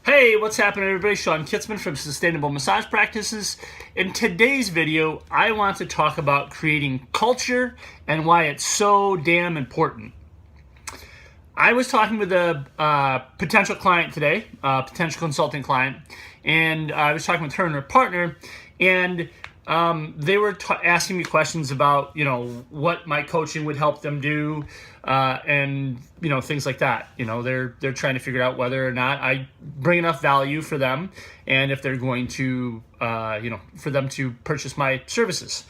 Hey, what's happening everybody? Sean Kitzman from Sustainable Massage Practices. In today's video, I want to talk about creating culture and why it's so damn important. I was talking with a potential client today, a potential consulting client, and I was talking with her and her partner, and they were asking me questions about, what my coaching would help them do, and things like that. They're trying to figure out whether or not I bring enough value for them, and if they're going to, for them to purchase my services.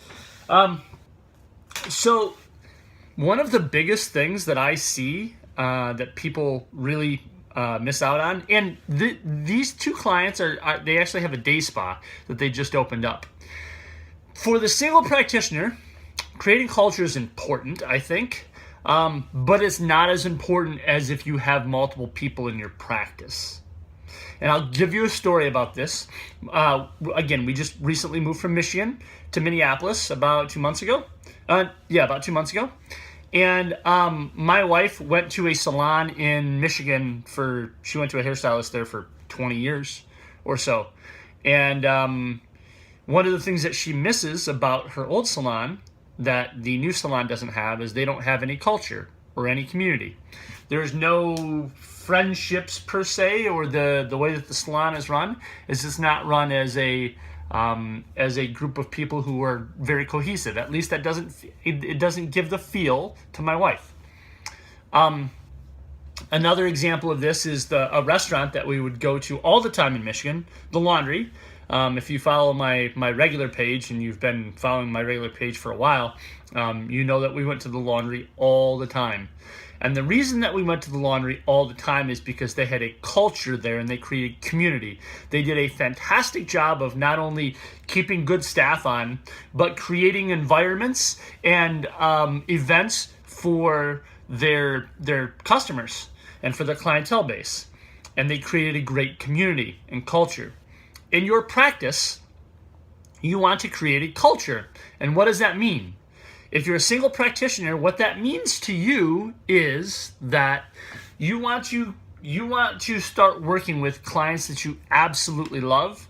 So one of the biggest things that I see that people really miss out on, and these two clients they actually have a day spa that they just opened up. For the single practitioner, creating culture is important, I think, but it's not as important as if you have multiple people in your practice. And I'll give you a story about this. Again, we just recently moved from Michigan to Minneapolis about 2 months ago. About 2 months ago. And my wife went to a salon in Michigan she went to a hairstylist there for 20 years or so. And one of the things that she misses about her old salon that the new salon doesn't have is they don't have any culture or any community. There's no friendships per se, or the way that the salon is run is it's not run as a group of people who are very cohesive. At least that doesn't give the feel to my wife. Another example of this is a restaurant that we would go to all the time in Michigan, the Laundry. If you follow my regular page, and you've been following my regular page for a while, you know that we went to the Laundry all the time. And the reason that we went to the Laundry all the time is because they had a culture there and they created community. They did a fantastic job of not only keeping good staff on, but creating environments and events for their customers and for their clientele base. And they created a great community and culture. In your practice, you want to create a culture. And what does that mean? If you're a single practitioner, what that means to you is that you want to start working with clients that you absolutely love,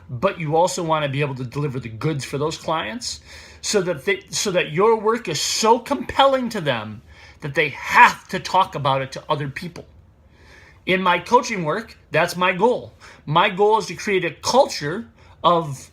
but you also want to be able to deliver the goods for those clients so that your work is so compelling to them that they have to talk about it to other people. In my coaching work, that's my goal. My goal is to create a culture of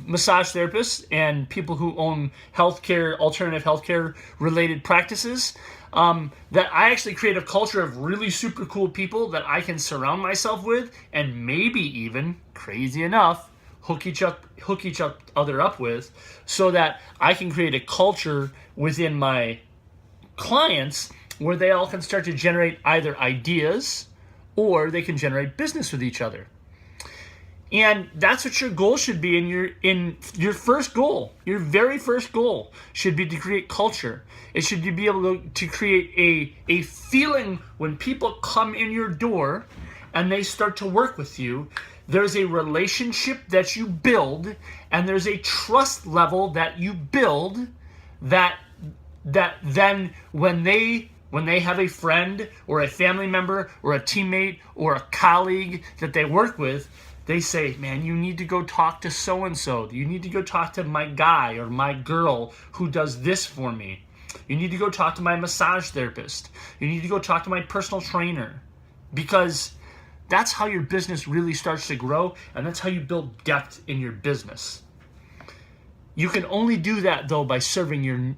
massage therapists and people who own healthcare, alternative healthcare related practices, that I actually create a culture of really super cool people that I can surround myself with, and maybe even, crazy enough, hook each other up with, so that I can create a culture within my clients where they all can start to generate either ideas or they can generate business with each other. And that's what your goal should be. In your first goal, your very first goal should be to create culture. It should be able to create a feeling when people come in your door and they start to work with you. There's a relationship that you build, and there's a trust level that you build that then when they have a friend or a family member or a teammate or a colleague that they work with, they say, man, you need to go talk to so-and-so. You need to go talk to my guy or my girl who does this for me. You need to go talk to my massage therapist. You need to go talk to my personal trainer. Because that's how your business really starts to grow, and that's how you build depth in your business. You can only do that, though, by serving your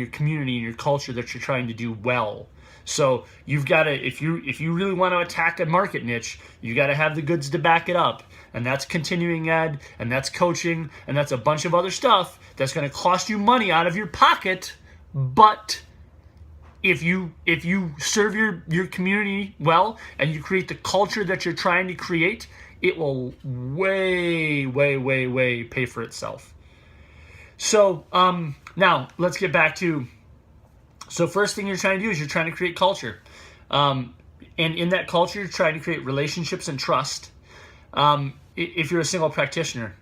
community and your culture that you're trying to do well. So you've got to, if you really want to attack a market niche, you got to have the goods to back it up. And that's continuing ed, and that's coaching, and that's a bunch of other stuff that's going to cost you money out of your pocket. But if you serve your community well and you create the culture that you're trying to create, it will way pay for itself. So now let's get back to, so first thing you're trying to do is you're trying to create culture. And in that culture, you're trying to create relationships and trust if you're a single practitioner.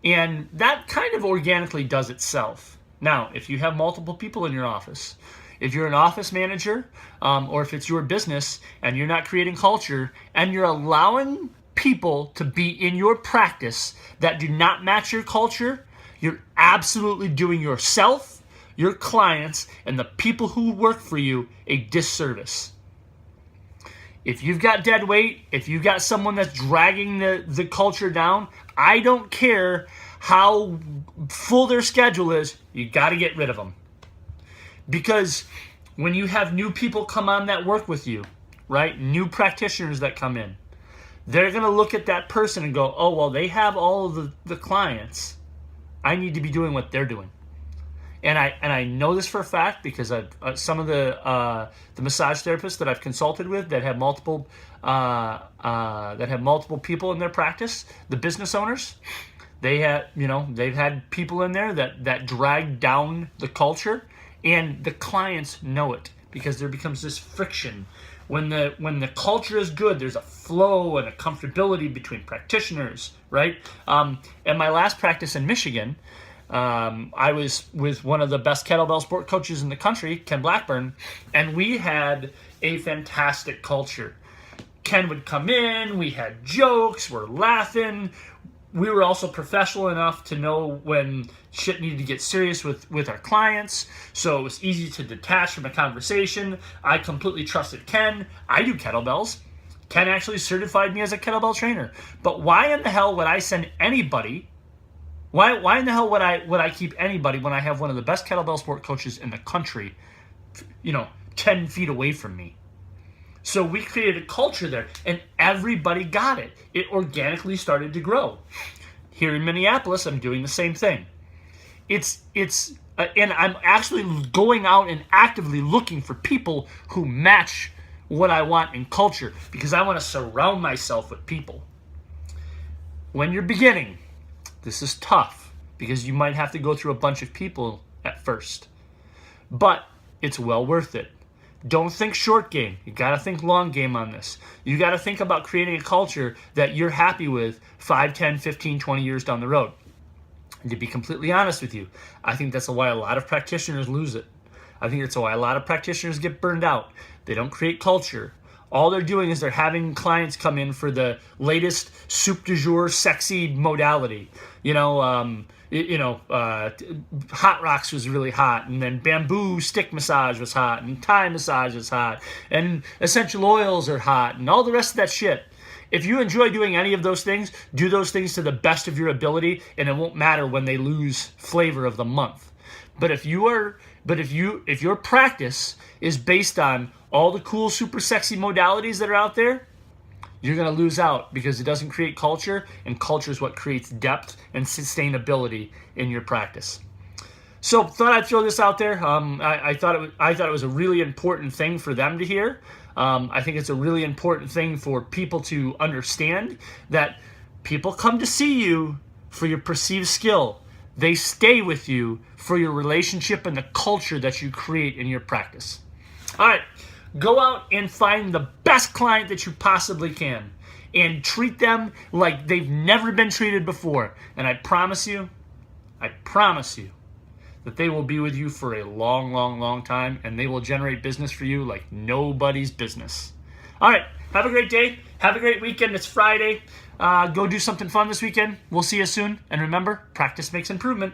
And that kind of organically does itself. Now, if you have multiple people in your office, if you're an office manager, or if it's your business and you're not creating culture and you're allowing people to be in your practice that do not match your culture, you're absolutely doing yourself, your clients, and the people who work for you a disservice. If you've got dead weight, if you've got someone that's dragging the culture down, I don't care how full their schedule is, you got to get rid of them. Because when you have new people come on that work with you, right, new practitioners that come in, they're going to look at that person and go, oh, well, they have all of the clients. I need to be doing what they're doing. And I know this for a fact because some of the massage therapists that I've consulted with that have multiple people in their practice, the business owners, they've had people in there that drag down the culture, and the clients know it because there becomes this friction. When the culture is good, there's a flow and a comfortability between practitioners, right? At my last practice in Michigan, I was with one of the best kettlebell sport coaches in the country, Ken Blackburn, and we had a fantastic culture. Ken would come in, we had jokes, we're laughing. We were also professional enough to know when shit needed to get serious with our clients, so it was easy to detach from a conversation. I completely trusted Ken. I do kettlebells. Ken actually certified me as a kettlebell trainer. But why in the hell would I send anybody? Why in the hell would I keep anybody when I have one of the best kettlebell sport coaches in the country, 10 feet away from me? So we created a culture there, and everybody got it. It organically started to grow. Here in Minneapolis, I'm doing the same thing. And I'm actually going out and actively looking for people who match what I want in culture because I want to surround myself with people. When you're beginning, this is tough because you might have to go through a bunch of people at first, but it's well worth it. Don't think short game. You got to think long game on this. You got to think about creating a culture that you're happy with 5, 10, 15, 20 years down the road. And to be completely honest with you, I think that's why a lot of practitioners lose it. I think that's why a lot of practitioners get burned out. They don't create culture. All they're doing is they're having clients come in for the latest soup du jour sexy modality. Hot rocks was really hot, and then bamboo stick massage was hot, and Thai massage was hot, and essential oils are hot, and all the rest of that shit. If you enjoy doing any of those things, do those things to the best of your ability, and it won't matter when they lose flavor of the month. But if your practice is based on all the cool, super sexy modalities that are out there, you're going to lose out because it doesn't create culture, and culture is what creates depth and sustainability in your practice. So thought I'd throw this out there. I thought it was a really important thing for them to hear. I think it's a really important thing for people to understand that people come to see you for your perceived skill. They stay with you for your relationship and the culture that you create in your practice. All right, go out and find the best client that you possibly can and treat them like they've never been treated before. And I promise you that they will be with you for a long, long, long time, and they will generate business for you like nobody's business. All right, have a great day. Have a great weekend. It's Friday. Go do something fun this weekend. We'll see you soon. And remember, practice makes improvement.